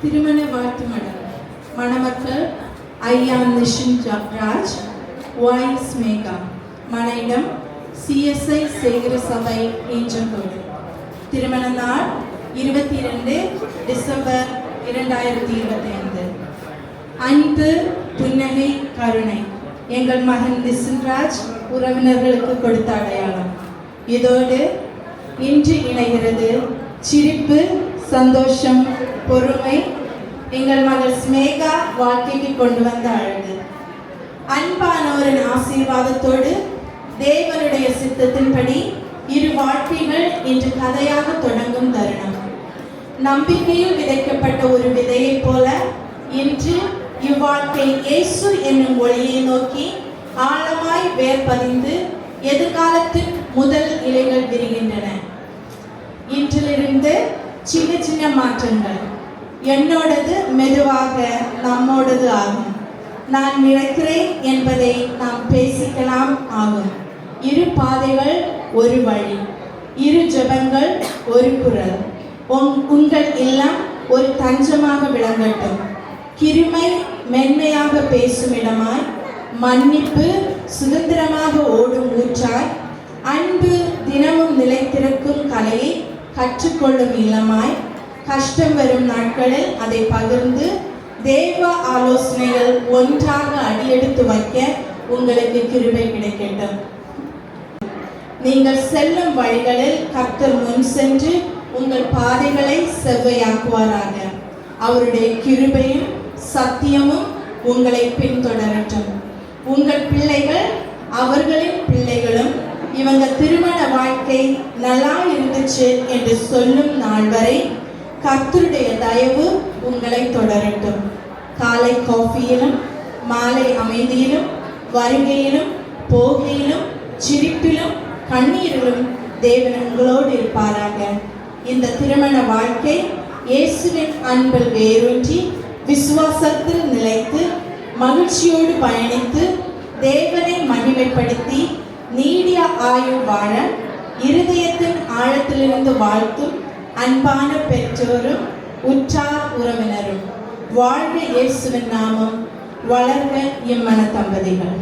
திருமண வாழ்த்து மடல். மணமக்கள் ஐயா நிஷின் ராஜ், ஒய் ஸ்மேகா. மன இடம் CSI சேகர சபை ஈஞ்சங்கோடு. திருமண நாள் 22 டிசம்பர் 2025. அன்பு, புன்னகை, கருணை எங்கள் மகன் நிஷின்ராஜ் உறவினர்களுக்கு கொடுத்த அடையாளம். இதோடு இன்று இணைகிறது சிரிப்பு, சந்தோஷம், பொறுமை, எங்கள் மகள் ஸ்மேகா வாழ்க்கைக்கு கொண்டு வந்த அழகு. அன்பானோரின் ஆசீர்வாதத்தோடு தேவனுடைய சித்தத்தின்படி இரு வாழ்க்கைகள் இன்று கதையாக தொடங்கும் தருணம். நம்பிக்கையில் விதைக்கப்பட்ட ஒரு விதையைப் போல இன்று இவ்வாழ்க்கை இயேசு என்னும் ஒளியை நோக்கி ஆழமாய் வேர் பதிந்து எதிர்காலத்தின் முதல் இலைகள் விரிகின்றன. இன்றிலிருந்து சின்ன சின்ன மாற்றங்கள். என்னோடது மெதுவாக நம்மோடது ஆகும். நான் நினைக்கிறேன் என்பதை நாம் பேசிக்கலாம் ஆகும். இரு பாதைகள் ஒரு வழி, இரு ஜெபங்கள் ஒரு குரல். உங்கள் இல்லம் ஒரு தஞ்சமாக விளங்கட்டும். கிருமை மென்மையாக பேசும் இடமாய், மன்னிப்பு சுதந்திரமாக ஓடும் ஊற்றாய், அன்பு தினமும் நிலைத்திருக்கும் கலையை கற்றுக்கொள்ளும் இல்லமாய், கஷ்டம் வரும் நாட்களில் அதை பகிர்ந்து தேவ ஆலோசனைகள் ஒன்றாக அடியெடுத்து வைக்க உங்களுக்கு கிருபை கிடைக்கட்டும். நீங்கள் செல்லும் வழிகளில் கர்த்தர் முன் சென்று உங்கள் பாதைகளை செவ்வையாக்குவாராக. அவருடைய கிருபையும் சத்தியமும் உங்களை பின்தொடரட்டும். உங்கள் பிள்ளைகள் அவர்களின் பிள்ளைகளும் இவங்க திருமண வாழ்க்கை நல்லா இருந்துச்சு என்று சொல்லும் நாள் வரை கர்த்தருடைய தயவு உங்களை தொடரட்டும். காலை காஃபியிலும், மாலை அமைதியிலும், வருகையிலும், போகையிலும், சிரிப்பிலும், கண்ணீரிலும் தேவன் உங்களோடு இருப்பாராக. இந்த திருமண வாழ்க்கை இயேசுவின் அன்பில் வேரூன்றி விசுவாசத்தில் நிலைத்து மகிழ்ச்சியோடு பயணித்து தேவனை மகிமைப்படுத்தி நீடிய ஆயுள் வாழ இருதயத்தின் ஆழத்திலிருந்து வாழ்த்தும் அன்பான பெற்றோரும் உற்றார் உறவினரும். வாழ்க இயேசுவின் நாமம். வளர்க இம்மன தம்பதிகள்.